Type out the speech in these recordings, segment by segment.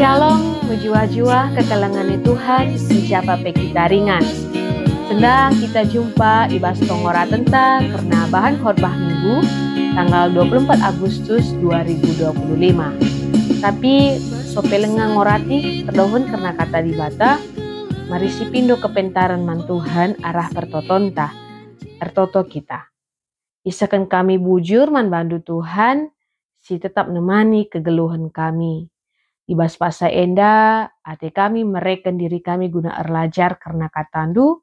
Shalom, menjua-jua kekalangan Tuhan, siapa kita ringan. Sedang kita jumpa ibas tongora tentang karena bahan khotbah minggu tanggal 24 Agustus 2025. Tapi sopelenga ngorati terdohon karena kata dibata, mari si pindo kepentaran mantuhan arah pertotonta, ertoto kita. Isakan kami bujur man bandu Tuhan, si tetap nemani kegeluhan kami. Ibas pasa enda, ate kami mereken diri kami guna erlajar karena katandu,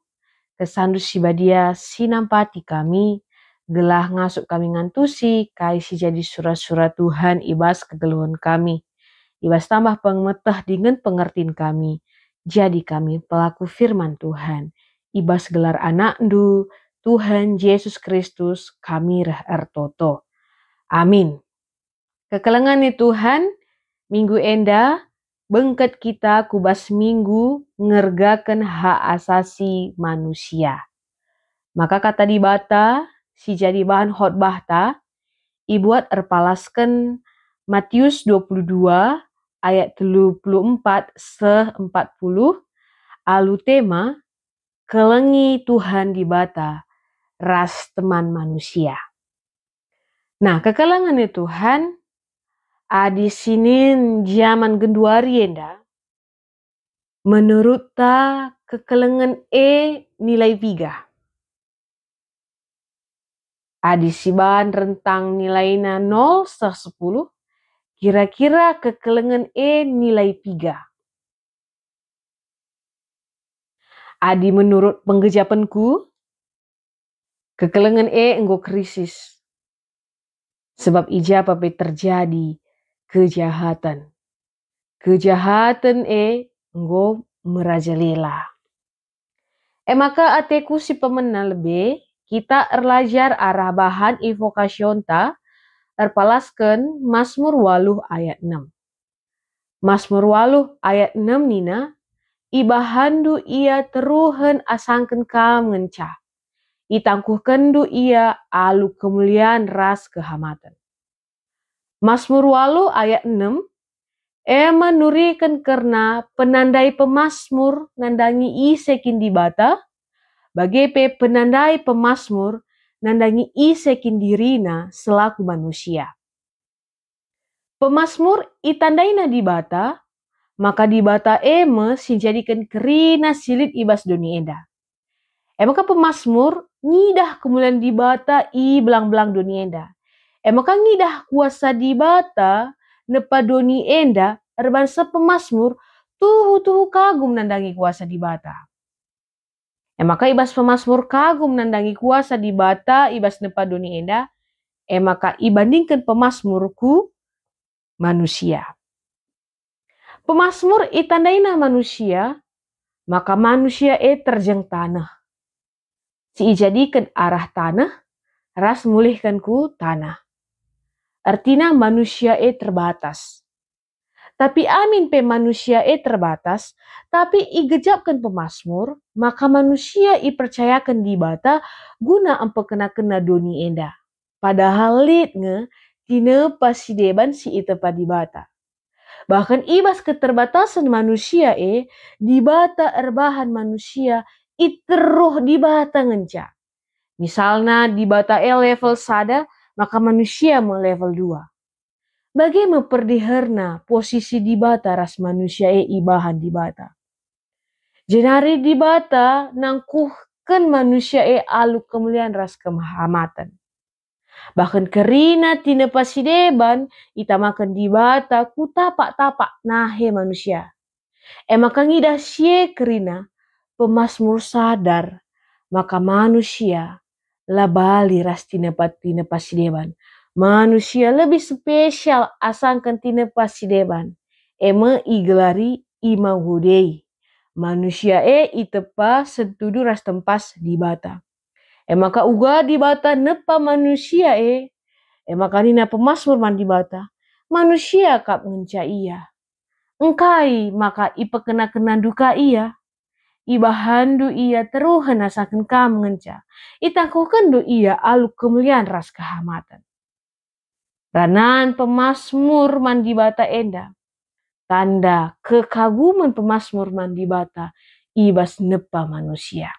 kesandu sibadia sinampati kami, gelah ngasuk kami ngantusi, kai si jadi surat-surat Tuhan ibas kegeluhan kami. Ibas tambah pengetah dengan pengertiin kami, jadi kami pelaku firman Tuhan. Ibas gelar anakndu, Tuhan Yesus Kristus kami rah ertoto. Amin. Kekelengan Tuhan, minggu enda, bengket kita kubas minggu ngergakan hak asasi manusia. Maka kata dibata, si jadi bahan khotbah ta, ibuat erpalaskan Matius 22 ayat 34 se-40, alu tema, kelengi Tuhan dibata, ras teman manusia. Nah, kekelangan Tuhan, di sini zaman genduari enda, menurut ta kekelengan nilai 3. Di siban rentang nilainya 0 se 10, kira-kira kekelengan nilai 3. Adi menurut penggejapanku, kekelengan enggo krisis. Sebab ijapa terjadi kejahatan. Kejahatan enggo merajalela. Maka ateku si pemena lebih, kita erlajar arah bahan invokasion ta, erpalaskan Mazmur 8 ayat 6. Mazmur 8 ayat 6 nina, ibahandu ia teruhen asangken kam ngencah. Itangkuhkendu ia alu kemuliaan ras kehamatan. Mazmur 8 ayat 6, menurikan karena penandai pemazmur nandangi isekin dibata, bagi penandai pemazmur nandangi isekin dirina selaku manusia. Pemazmur itandaina dibata, maka dibata sinjadikan kerina silit ibas doni enda. Maka pemazmur ngidah kemuliaan dibata belang-belang doni enda. Maka ngidah kuasa dibata nepa doni enda erbansa pemazmur tuhu kagum nandangi kuasa dibata. Maka ibas pemazmur kagum nandangi kuasa dibata ibas nepa doni enda, maka ibandingkan pemazmurku manusia. Pemazmur itandaina manusia, maka manusia terjang tanah. Si ijadikan arah tanah, ras mulihkanku tanah. Artinya manusia terbatas. Tapi amin manusia terbatas, tapi igejapkan pemazmur, maka manusia percayakan dibata guna kena doni enda. Padahal litnge tina pasideban si itepa dibata. Bahkan ibas keterbatasan manusia dibata erbahan manusia iteruh dibata ngenca. Misalnya dibata level sada, maka manusia mau level 2. Bagaimana perdiherna posisi dibata ras manusia ibahan dibata. Jenari dibata nangkuhkan manusia alu kemuliaan ras kehamatan. Bahkan kerina tina pasideban itamakan dibata ku tapak-tapak nahe manusia. Maka ngidah sie kerina pemazmur sadar, maka manusia labali ras tina pasideban. Manusia lebih spesial asangkan tina pasideban. Igelari imahudei. Manusia itepa setudu ras tempas dibata. Maka uga dibata nepa manusia maka nina pemazmur man dibata. Manusia kap ngenca ia. Engkai maka ipekena duka ia. Ibahandu ia teruhan asakan kam ngenca. Itangkuhkendu ia alu kemuliaan ras kehamatan. Ranan pemazmur man dibata enda. tanda kekaguman pemasmur mandi bata ibas nepa manusia.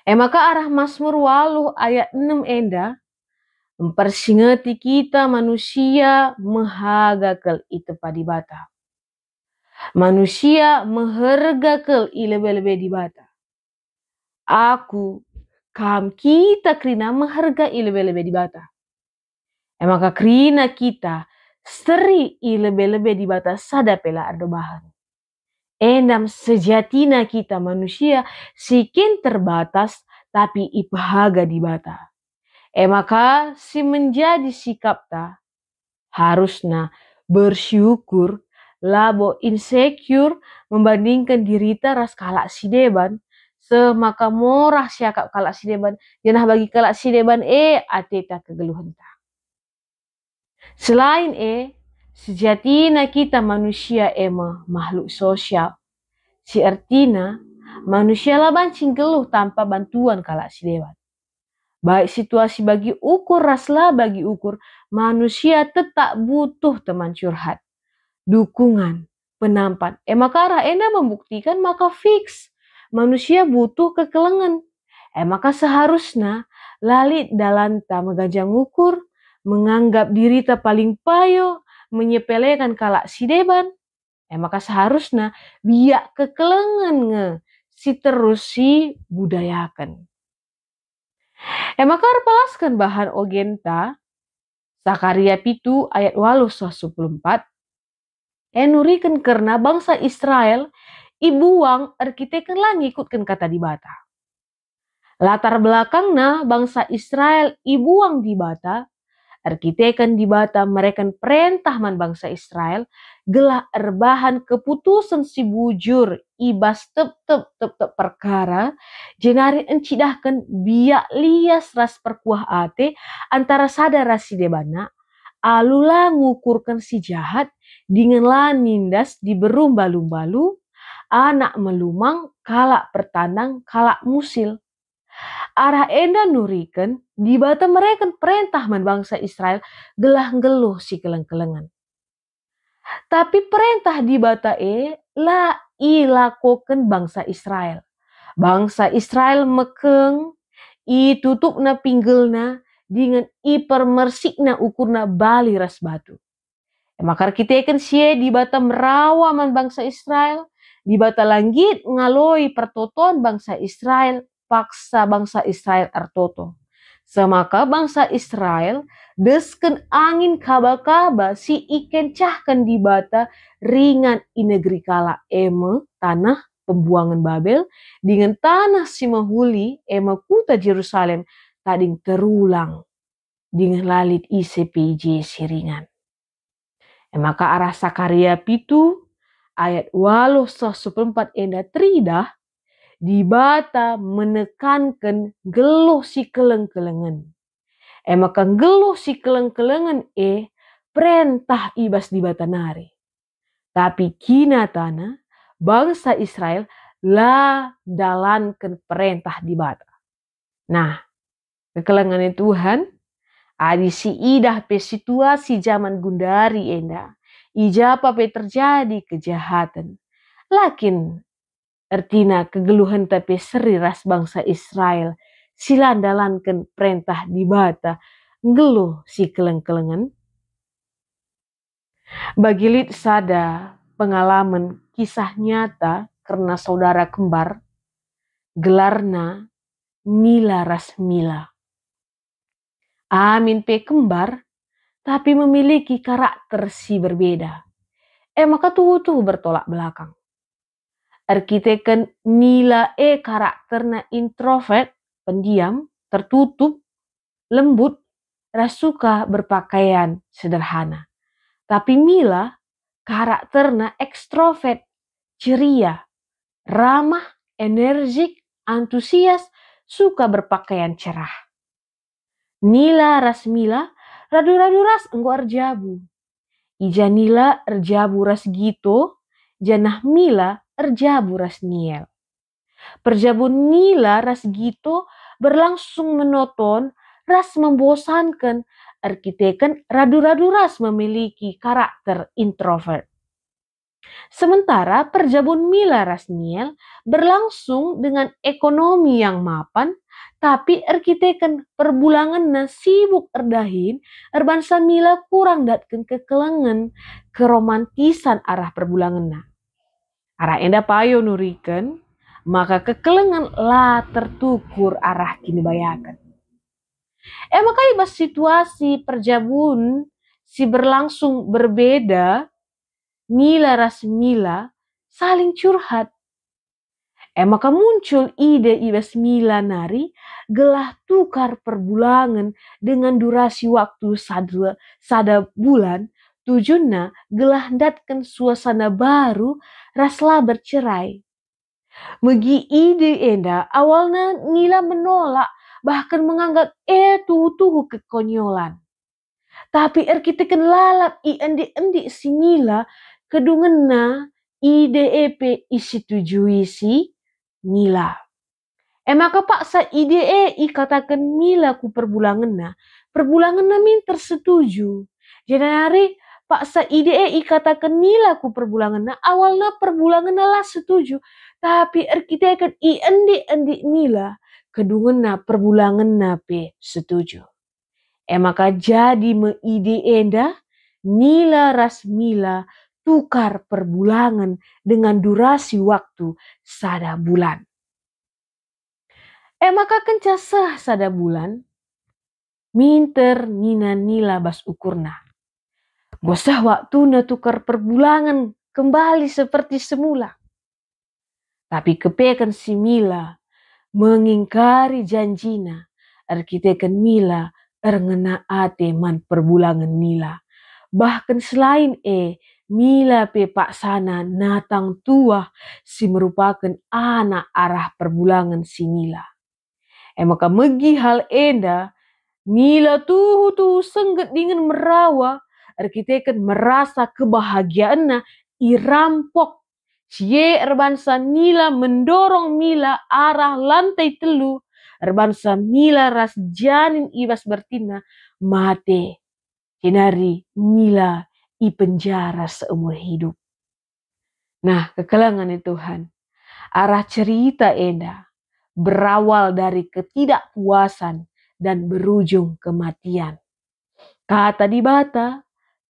Maka arah Mazmur 8 ayat 6 enda mempersingati kita manusia mahagakel itu padi bata. Manusia mahargakel ilebe-lebe di bata. Aku, kam kita krina maharga ilebe-lebe di bata. Maka krina kita seri ilebe-lebe di bata sada pela ardo bahan. Endam sejatina kita manusia sikin terbatas tapi ipahaga di bata. Maka si menjadi sikap ta harusna bersyukur labo insecure membandingkan diri ta ras kalak si deban semaka morah siakap kalak si deban janah bagi kalak si deban ateta kegeluhan ta. Selain sejatina kita manusia makhluk sosial. Si artina manusia lah bancing geluh tanpa bantuan kalak si dewan. Baik situasi bagi ukur raslah bagi ukur manusia tetap butuh teman curhat, dukungan, penampan. Maka arah enda membuktikan maka fix manusia butuh kekelengan. Maka seharusnya lalit dalanta megajang ukur, menganggap diri ta paling payo, menyepelekan kalak si deban. Maka seharusnya biak kekelengan si terus si budayakan. Maka arpalaskan bahan ogenta Zakaria 7 ayat 8-14 nurikan karena bangsa Israel ibuang arkiteken lah ngikutkan kata di bata. Latar belakangnya bangsa Israel ibuang di bata arkiteken di bata mereka perintah man bangsa Israel gelah erbahan keputusan si bujur ibas tep perkara jenari encidahkan biak lias ras perkuah ate antara sadar si debana alula ngukurkan si jahat dengan lah nindas di berumbalu-balu anak melumang kalak pertandang kalak musil. Arah enda nurikan di bata mereka perintah man bangsa Israel gelah geluh si keleng-kelengan. Tapi perintah di bata la ilakoken bangsa Israel. Bangsa Israel mekeng tutupna pinggulna dengan permersikna ukurna bali ras batu. Maka kita kan sie di bata merawa man bangsa Israel, di bata langgit ngaloi pertoton bangsa Israel, paksa bangsa Israel artoto. Semaka bangsa Israel desken angin kaba-kaba si iken cahkan di bata ringan i negeri kala tanah pembuangan Babel dengan tanah si mahuli kuta Jerusalem tading terulang dengan lalit ICPJ siringan. Maka arah Zakaria 7 ayat 8-14 enda tridah di bata menekankan geluh si keleng-kelengan. Maka geluh si keleng-kelengan perintah ibas di bata nari. Tapi kina tanah bangsa Israel la dalankan perintah di bata. Nah, kekelengan Tuhan adi si idah pe situasi zaman gundari enda. Ijapa pe terjadi kejahatan. Lakin artinya kegeluhan tapi seri ras bangsa Israel silandalankan perintah di bata geluh si keleng-kelengan. Bagilit sada pengalaman kisah nyata karena saudara kembar gelarna Mila ras Mila. Amin pe kembar tapi memiliki karakter si berbeda. Maka tuh bertolak belakang. Arkiteken Mila karakternya introvert, pendiam, tertutup, lembut, rasuka berpakaian sederhana. Tapi Mila karakternya ekstrovert, ceria, ramah, energik, antusias, suka berpakaian cerah. Nila ras Mila radu-radu ras enggo arjabu. Ija Nila erjabu ras Gito, janah Mila erjabu ras Niel. Perjabun Nila ras Gito berlangsung monoton, ras membosankan. Arkiteken radu-radu ras memiliki karakter introvert. Sementara perjabun Mila Rasniel berlangsung dengan ekonomi yang mapan, tapi arkiteken perbulangan sibuk erdahin, erbansa Mila kurang datken kekelengan, keromantisan arah perbulangan. Arah enda payo nuriken, maka kekelengan lah tertukur arah kini bayakan. Maka ibas situasi perjabun si berlangsung berbeda, Mila Rasmila saling curhat. Maka muncul ide ibas Mila nari gelah tukar perbulangan dengan durasi waktu sada bulan, tujuannya gelah datkan suasana baru raslah bercerai. Megi ide enda awalnya Mila menolak, bahkan menganggap tuh kekonyolan. Tapi arkiteken lalap i endi si Mila kedungena IDEP isetujui si Mila. Maka paksa IDE katakan Mila ku perbulangan min tersetuju. Jadi hari paksa IDE katakan Mila ku perbulangan awalnya perbulangan lah setuju. Tapi arkiteken endi Mila kedungena perbulangan pe setuju. Maka jadi ide enda Mila Rasmila tukar perbulangan dengan durasi waktu sada bulan. Maka kenca sada bulan minter nila bas ukurna. Bosah waktu na tukar perbulangan kembali seperti semula. Tapi kepekan si Mila mengingkari janjina. Arkiteken Mila erngena ate man perbulangan Mila. Bahkan selain Mila pe paksana natang tua si merupakan anak arah perbulangan si Mila. Maka megi hal enda Mila tuh sengget dengan merawa. Arkiteken merasa kebahagiaannya irampok. Cie erbansa Mila mendorong Mila arah lantai telu. Erbansa Mila ras janin ibas bertina mate. Jenari Mila i penjara seumur hidup. Nah, kekelangan Tuhan. Arah cerita enda berawal dari ketidakpuasan dan berujung kematian. Kata di bata,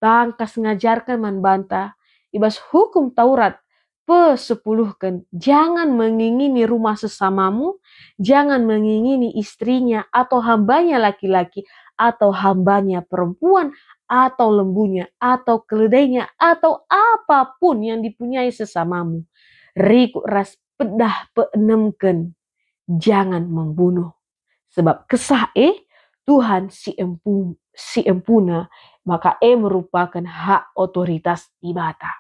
tangkas ngajarkan manbanta, ibas hukum Taurat pesepuluhkan, jangan mengingini rumah sesamamu, jangan mengingini istrinya atau hambanya laki-laki, atau hambanya perempuan, atau lembunya, atau keledainya, atau apapun yang dipunyai sesamamu. Riku ras pedah peenemken, jangan membunuh. Sebab kesah Tuhan si empuna, maka merupakan hak otoritas di bata.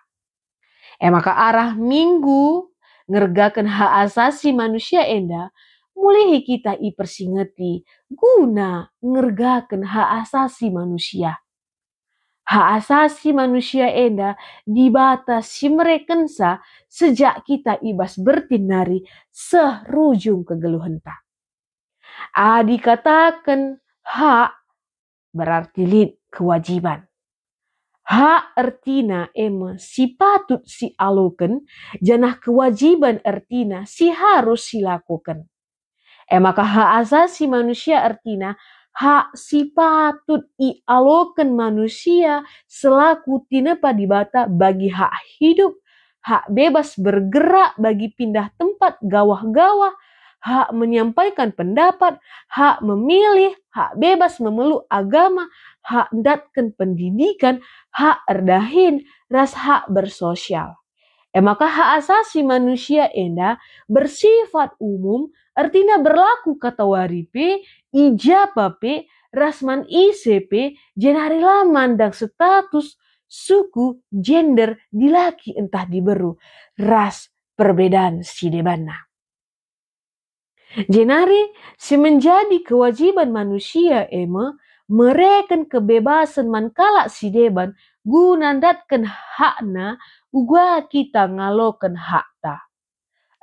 Maka arah minggu ngergakan hak asasi manusia enda, mulai kita persingeti guna ngergakan hak asasi manusia. Hak asasi manusia enda dibatasi merekensa sejak kita ibas bertinari serujung kegeluhenta. Dikatakan hak berarti kewajiban. Hak artina si patut si alukan, janah kewajiban artina si harus silakukan. Maka hak asasi manusia artina hak si patut alukan manusia selaku tinepa di bata bagi hak hidup, hak bebas bergerak bagi pindah tempat gawah-gawah, hak menyampaikan pendapat, hak memilih, hak bebas memeluk agama, hak datkan pendidikan, hak erdahin, ras hak bersosial. Maka hak asasi manusia enda bersifat umum, artinya berlaku kata waripe, ijapape, rasman ICP, jenari laman dan status, suku, gender, dilaki entah diberu, ras perbedaan si debana. Jenari si menjadi kewajiban manusia mereken kebebasan mankala si deban guna datkan hakna uga kita ngalokan hakta.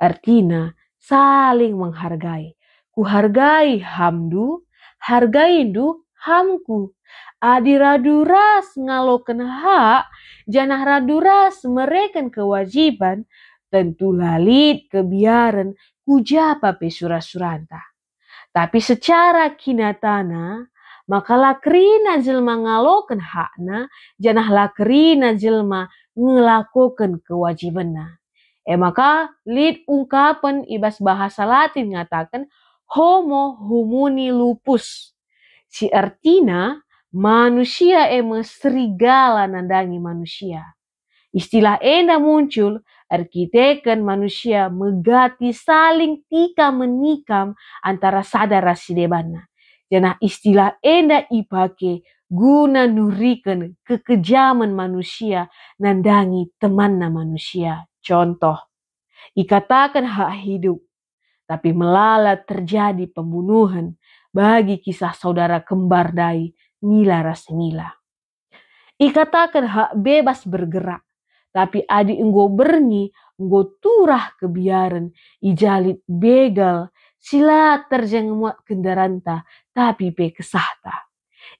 Artinya saling menghargai. Ku hargai hamdu, hargai du, hamku. Adi raduras ngaloken hak, janah raduras mereken kewajiban, tentu lalit kebiaran kujapa pe sura-suranta. Tapi secara kinatana, maka lakrina jelma ngaloken hakna, janah lakrina jelma ngelakukan kewajibanna. Maka lid ungkapan ibas bahasa Latin ngatakan homo homini lupus. Si artinya manusia serigala nandangi manusia. Istilah enda muncul arkiteken manusia megati saling tika menikam antara sadara sidebana. Janah istilah enda ipake guna nurikan kekejaman manusia nandangi temanna manusia. Contoh, ikatakan hak hidup, tapi melala terjadi pembunuhan bagi kisah saudara kembar dai Nila Rasmila. Ikatakan hak bebas bergerak, tapi adi enggo berni, enggo turah kebiaran, ijalit begal, sila terjengemuat kendaranta, tapi pe kesahta.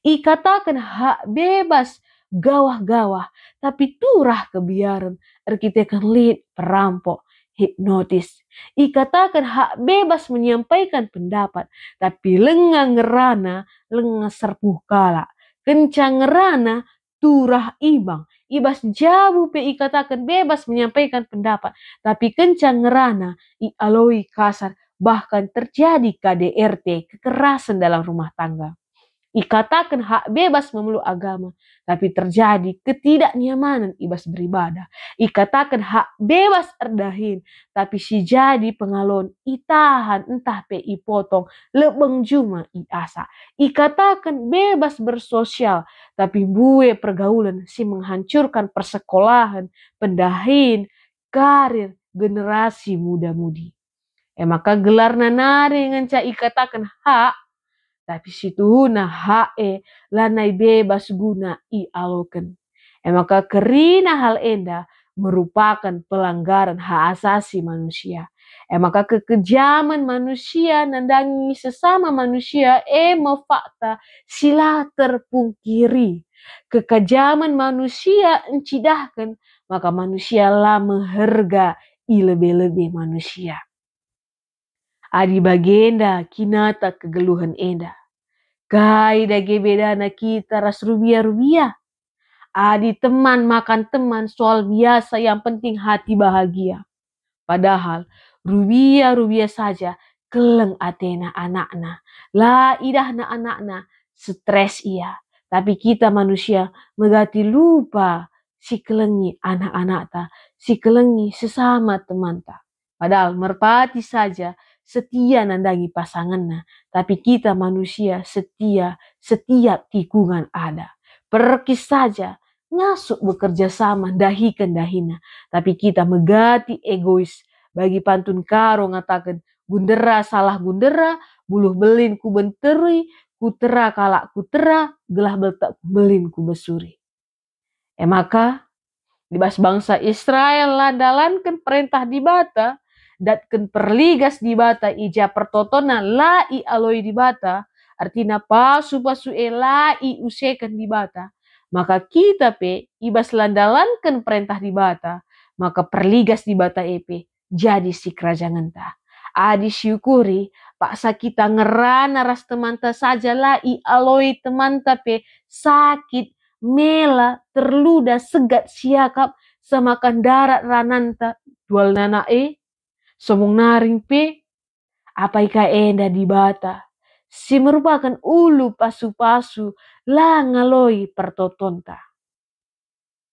Ikatakan hak bebas gawah-gawah, tapi turah kebiaran, arkitekan lid perampok, hipnotis. Ikatakan hak bebas menyampaikan pendapat, tapi lengang ngerana, lengang serpuh kala. Kencang ngerana, turah ibang. Ibas jabu pe ikatakan bebas menyampaikan pendapat, tapi kencang ngerana, ialoi kasar, bahkan terjadi KDRT, kekerasan dalam rumah tangga. Ikatakan hak bebas memeluk agama, tapi terjadi ketidaknyamanan ibas beribadah. Ikatakan hak bebas erdahin, tapi si jadi pengalon itahan entah pe ipotong lebeng juma iasa. Ikatakan bebas bersosial, tapi bue pergaulan si menghancurkan persekolahan, pendahin, karir, generasi muda-mudi. Maka gelar nanari nganca ikatakan hak, tapi situhuna hae lanai bebas guna aloken. Maka kerina hal enda merupakan pelanggaran hak asasi manusia. Maka kekejaman manusia nandangi sesama manusia fakta sila terpungkiri. Kekejaman manusia encidahkan, maka manusia lah mengharga lebih-lebih manusia. Adi bagenda kinata kegeluhan enda. Kai dage bedana kita ras rubia-rubia. Adi teman makan teman soal biasa yang penting hati bahagia. Padahal rubia-rubia saja keleng atena anakna. La idahna anakna stres ia. Tapi kita manusia megati lupa si kelengi anak-anak ta. Si kelengi sesama teman ta. Padahal merpati saja setia nandangi pasangannya, tapi kita manusia setia setiap tikungan ada. Perkis saja ngasuk bekerja sama dahikan dahina, tapi kita megati egois. Bagi pantun karo ngatakan gundera salah gundera, buluh belin ku benteri, kutera kalak kutera, gelah beltak belin ku besuri. Maka dibas bangsa Israel landalankan perintah di bata, datken perligas di bata ija pertotona lai aloi di bata, artinya pasu-pasu lai usekan di bata, maka kita pe ibas landalankan perintah di bata, maka perligas di bata epe jadi si kerajaan ta. Adi syukuri paksa kita ngerana ras temanta saja lai aloi temanta pe sakit, mela, terluda, segat, siakap, samakan darat rananta, dual nana somong naring pe, apa ika enda di bata. Si merupakan ulu pasu-pasu la ngaloi pertotonta.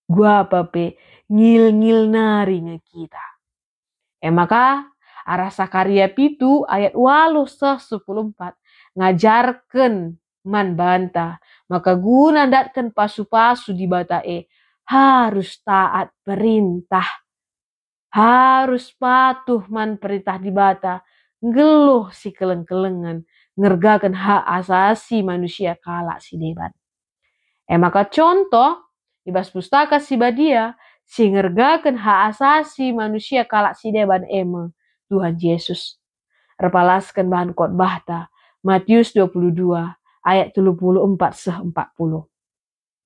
Gua apa pe ngil-ngil naring kita. Maka arah Sakaria pitu ayat 8-14 ngajarkan man banta. Maka guna datkan pasu-pasu di bata harus taat perintah. Harus patuh man perintah di bata. Ngeluh si keleng-kelengan. Ngergakan hak asasi manusia kalak si deban. Maka contoh ibas pustaka si badia. Si ngergakan hak asasi manusia kalak si deban Tuhan Yesus. Repalaskan bahan khotbah ta. Matius 22 ayat 34-40.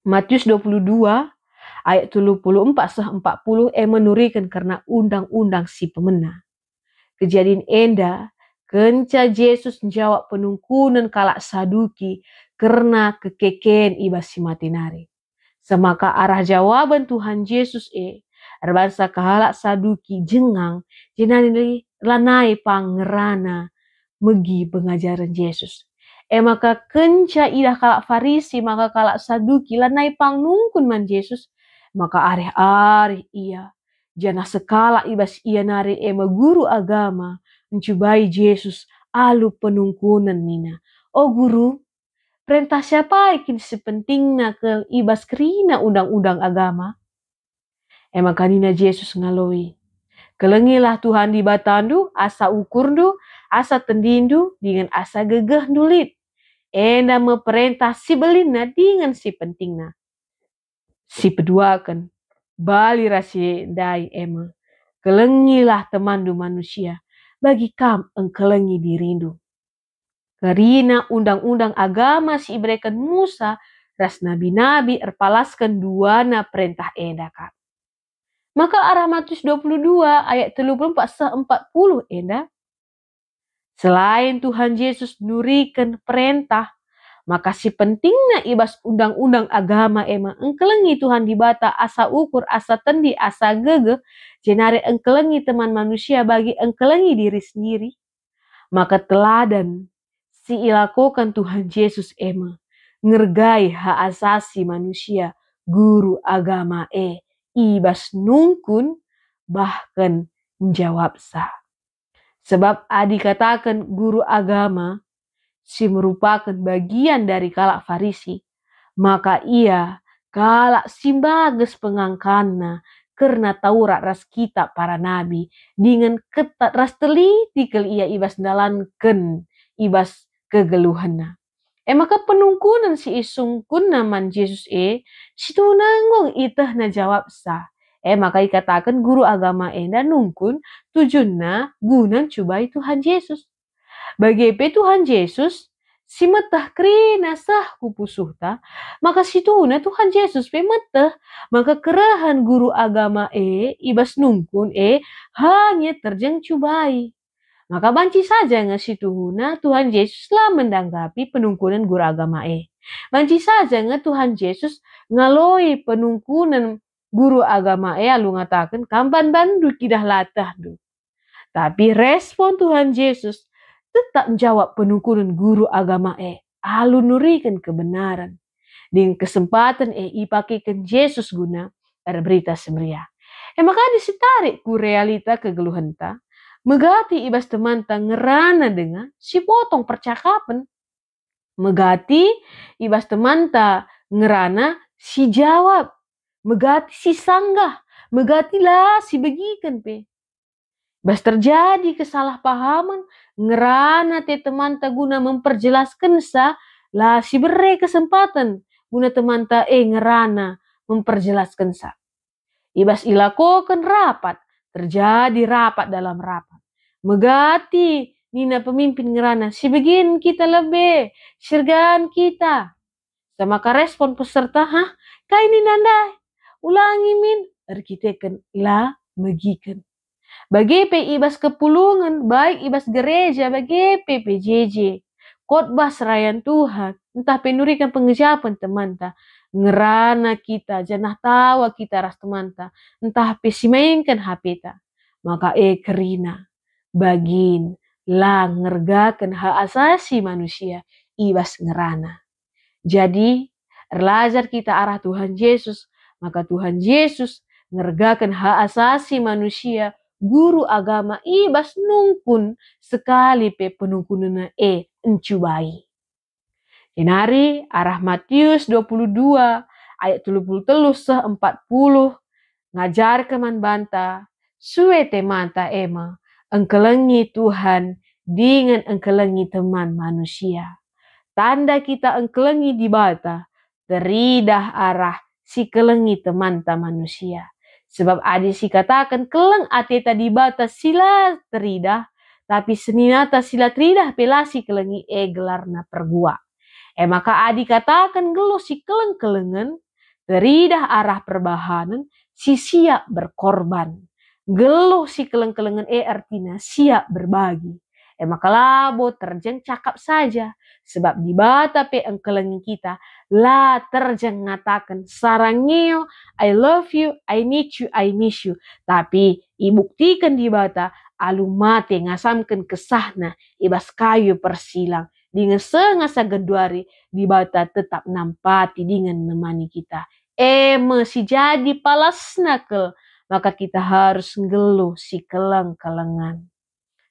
Matius 22 ayat 34-40 menurikan karena undang-undang si pemena. Kejadian enda kenca Yesus jawab penungkunan kalak Saduki karena kekeken ibas si matinari. Semaka arah jawaban Tuhan Yesus erbangsa kahalak Saduki jengang jenani lanai pangerana megi pengajaran Yesus. Maka kenca idah kalak Farisi maka kalak Saduki lanai pang nungkun man Yesus. Maka areh ia jana sekala ibas ia nari guru agama mencubai Yesus alu penungkunan nina. Oh guru, perintah siapa ikin sepentingna ke ibas kerina undang-undang agama? Maka nina Yesus ngaloi. Kelengilah Tuhan di batandu, asa ukurdu, asa tendindu, dengan asa gegeh dulit. Enda meperintah si belina dengan si pentingna. Si peduakan, bali rasi dai kelengilah temandu manusia, bagi kam engkelengi dirindu. Karena undang-undang agama si ibrekan Musa, ras nabi-nabi erpalaskan duana perintah enda kam. Maka arah Matius 22 ayat 34-40 enda. Selain Tuhan Yesus nurikan perintah, maka si pentingna ibas undang-undang agama engkelengi Tuhan dibata asa ukur, asa tendi, asa gege, jenare engkelengi teman manusia bagi engkelengi diri sendiri. Maka teladan si ilakokan Tuhan Yesus ngergai hak asasi manusia, guru agama ibas nungkun bahkan menjawab sah. Sebab adi katakan guru agama si merupakan bagian dari kalak Farisi, maka ia kalak simbages pengangkanna karena Taurat ras kitab para nabi dengan ketat ras teliti kel ia ibas dalanken ibas kegeluhanna. Maka penungkunan si isungkun naman Yesus si tunanggong itah na jawab sah. Maka ikatakan guru agama enda nungkun tujuanna guna cubai Tuhan Yesus. Bagi Tuhan Yesus si metah krina sah kupusuhta, maka situna Tuhan Yesus metah, maka kerahan guru agama ibas nungkun hanya terjang cubai. Maka banci saja ngasituhuna Tuhan Yesus lah mendanggapi penungkunan guru agama Banci saja Tuhan Yesus ngaloi penungkunan guru agama alu ngatakan kampan bandu kidah latah du. Tapi respon Tuhan Yesus tetap menjawab penungkunan guru agama alu nurikan kebenaran. Dengan kesempatan ipakikan Yesus guna berita semeriah. Maka disitarik ku realita kegeluhanta. Megati ibas temanta ngerana dengan si potong percakapan. Megati ibas temanta ngerana si jawab. Megati si sanggah. Megatilah si begikan Bas terjadi kesalahpahaman, ngerana te temanta guna memperjelaskan lah si bere kesempatan guna temanta ngerana memperjelaskan Ibas ilakokan rapat, terjadi rapat dalam rapat. Megati nina pemimpin ngerana, si begin kita lebih, sirgaan kita. Sama respon peserta, kaini nanda, ulangi min, arkiteken lah megikan. Bagi ibas kepulungan, baik ibas gereja, bagi PJJ, khotbah serayan Tuhan, entah penurikan pengejapan temanta, ngerana kita, janah tawa kita ras temanta, entah pesimainkan hapeta, maka kerina, bagin, lang ngergakan hak asasi manusia, ibas ngerana. Jadi, erlajar kita arah Tuhan Yesus, maka Tuhan Yesus ngergakan hak asasi manusia, guru agama ibas nungkun sekali penungkununa encubai. Jenari arah Matius 22 ayat 33-40 ngajar keman banta sue temanta engkelengi Tuhan dengan engkelengi teman manusia. Tanda kita engkelengi di bata teridah arah si kelengi temanta manusia. Sebab adi si katakan keleng ateta di bata sila teridah, tapi seninata sila teridah pelasi kelengi gelarna pergua. Maka adi katakan geluh si keleng-kelengen, teridah arah perbahanan, si siap berkorban. Geluh si keleng-kelengen artinya siap berbagi. Maka labo terjeng cakap saja. Sebab di bata pe engkelengi kita, lah terjeng ngatakan sarangeo, I love you, I need you, I miss you. Tapi ibuktikan di bata, alu mate ngasamkan kesahna, ibas kayu persilang. Dengan sengasa geduari, di bata tetap nampati dengan nemani kita. Si jadi palas nakel, maka kita harus ngeluh si keleng-kelengan.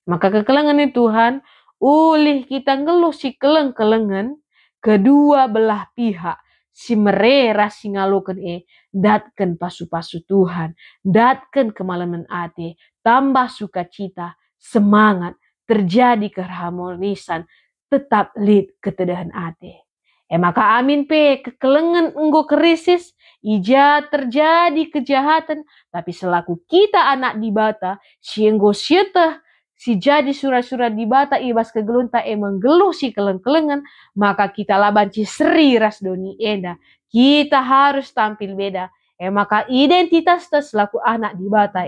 Maka kekelengan Tuhan, ulih kita ngeluh si keleng-kelengan, kedua belah pihak, si merera si ngalukan datkan pasu-pasu Tuhan, datkan kemalaman ate, tambah sukacita, semangat, terjadi keharmonisan, tetap lid ketedahan ate. Maka amin pe kekelengan enggo krisis, ija terjadi kejahatan, tapi selaku kita anak di bata, si enggo syetah, si jadi surat-surat di bata ibas kegelunta menggeluh si keleng-kelengan, maka kita labanci seri ras doni enda. Kita harus tampil beda. Maka identitas selaku anak di bata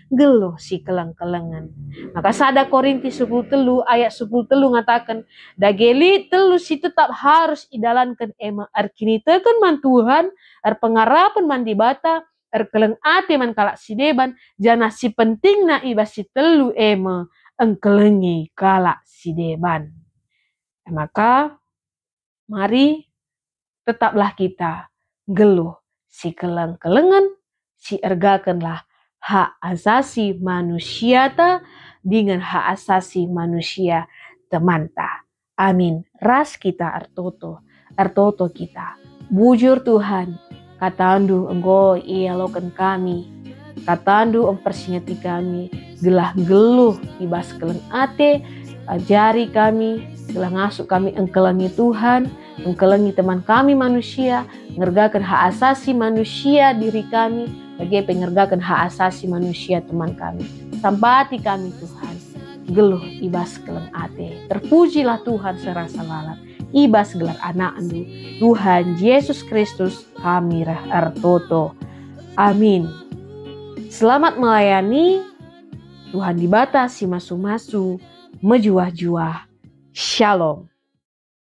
geluh si keleng-kelengan. Maka sada Korintus 10 ayat 10 ngatakan, dageli telu si tetap harus idalankan arkini tekan man Tuhan, pengarapan man di bata, keleng ate man kalak si deban, jana si penting na ibas si telu engkelengi kalak si deban. Maka mari tetaplah kita geluh si keleng-kelengan, si ergakanlah hak asasi manusia ta dengan hak asasi manusia temanta. Amin. Ras kita artoto kita. Bujur Tuhan, katandu enggo ialokan kami, katandu mempersingati kami, gelah geluh ibas keleng ate, ajari kami, gelah ngasuk kami engkelengi Tuhan, engkelengi teman kami manusia, ngergakan hak asasi manusia diri kami, bagi pengergakan hak asasi manusia teman kami. Sampati kami Tuhan, geluh ibas keleng ate. Terpujilah Tuhan serasa lalat, ibas gelar anak andu, Tuhan Yesus Kristus kami rah artoto. Amin. Selamat melayani, Tuhan dibatasi masu-masu, mejuah-juah. Shalom.